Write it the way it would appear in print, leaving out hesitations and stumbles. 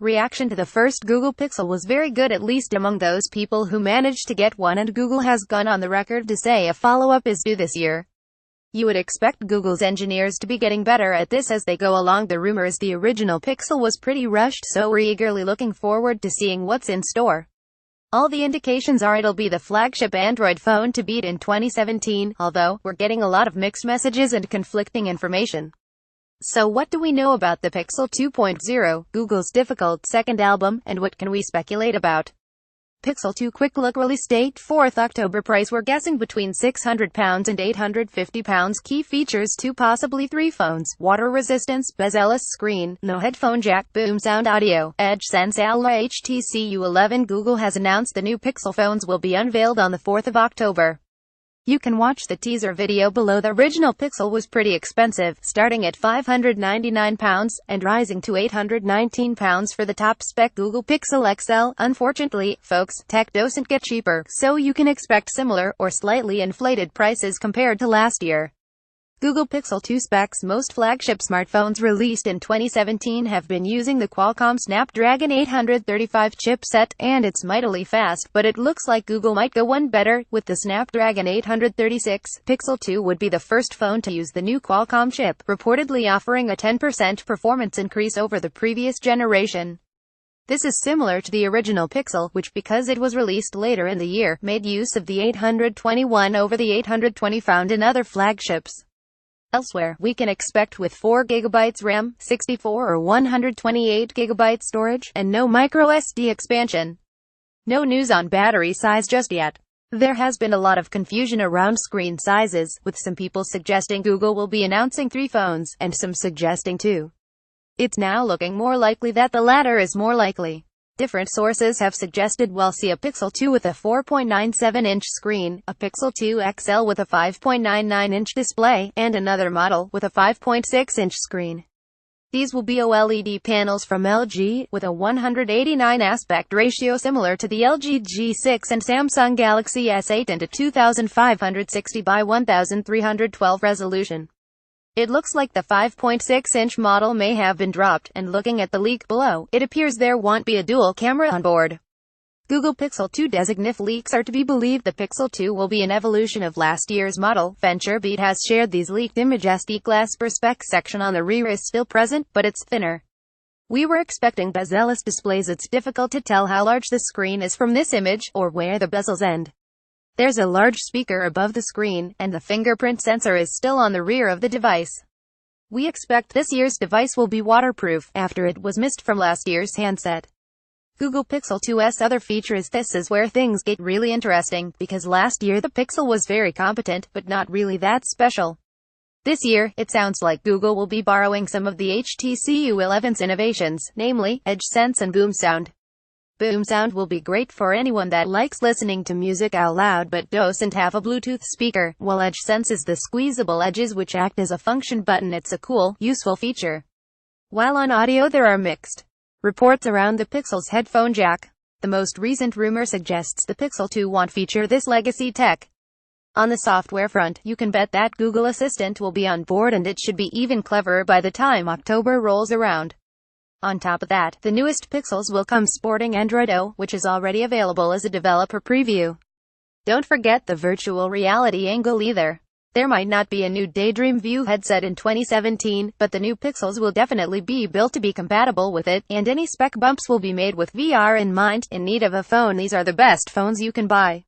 Reaction to the first Google Pixel was very good, at least among those people who managed to get one, and Google has gone on the record to say a follow-up is due this year. You would expect Google's engineers to be getting better at this as they go along. The rumor is the original Pixel was pretty rushed, so we're eagerly looking forward to seeing what's in store. All the indications are it'll be the flagship Android phone to beat in 2017, although we're getting a lot of mixed messages and conflicting information. So what do we know about the Pixel 2.0, Google's difficult second album, and what can we speculate about? Pixel 2 quick look release date 4th October. Price we're guessing between £600 and £850. Key features 2 possibly 3 phones. Water resistance, bezel-less screen, no headphone jack, boom sound audio, Edge Sense Alloy HTC U11. Google has announced the new Pixel phones will be unveiled on the 4th of October. You can watch the teaser video below. The original Pixel was pretty expensive, starting at £599 and rising to £819 for the top spec Google Pixel XL. Unfortunately, folks, tech doesn't get cheaper, so you can expect similar or slightly inflated prices compared to last year. Google Pixel 2 specs. Most flagship smartphones released in 2017 have been using the Qualcomm Snapdragon 835 chipset, and it's mightily fast, but it looks like Google might go one better, with the Snapdragon 836. Pixel 2 would be the first phone to use the new Qualcomm chip, reportedly offering a 10% performance increase over the previous generation. This is similar to the original Pixel, which, because it was released later in the year, made use of the 821 over the 820 found in other flagships. Elsewhere, we can expect with 4GB RAM, 64 or 128GB storage, and no microSD expansion. No news on battery size just yet. There has been a lot of confusion around screen sizes, with some people suggesting Google will be announcing 3 phones, and some suggesting 2. It's now looking more likely that the latter is more likely. Different sources have suggested we'll see a Pixel 2 with a 4.97-inch screen, a Pixel 2 XL with a 5.99-inch display, and another model with a 5.6-inch screen. These will be OLED panels from LG, with a 189 aspect ratio similar to the LG G6 and Samsung Galaxy S8, and a 2560 by 1312 resolution. It looks like the 5.6-inch model may have been dropped, and looking at the leak below, it appears there won't be a dual camera on board. Google Pixel 2 designate. If leaks are to be believed, the Pixel 2 will be an evolution of last year's model. VentureBeat has shared these leaked images. The glass perspex section on the rear is still present, but it's thinner. We were expecting bezel-less displays. It's difficult to tell how large the screen is from this image, or where the bezels end. There's a large speaker above the screen, and the fingerprint sensor is still on the rear of the device. We expect this year's device will be waterproof, after it was missed from last year's handset. Google Pixel 2's other feature is this is where things get really interesting, because last year the Pixel was very competent, but not really that special. This year, it sounds like Google will be borrowing some of the HTC U11's innovations, namely, Edge Sense and Boom Sound. Boom Sound will be great for anyone that likes listening to music out loud but doesn't have a Bluetooth speaker, while Edge Sense is the squeezable edges which act as a function button. It's a cool, useful feature. While on audio there are mixed reports around the Pixel's headphone jack. The most recent rumor suggests the Pixel 2 won't feature this legacy tech. On the software front, you can bet that Google Assistant will be on board, and it should be even cleverer by the time October rolls around. On top of that, the newest Pixels will come sporting Android O, which is already available as a developer preview. Don't forget the virtual reality angle either. There might not be a new Daydream View headset in 2017, but the new Pixels will definitely be built to be compatible with it, and any spec bumps will be made with VR in mind. In need of a phone? These are the best phones you can buy.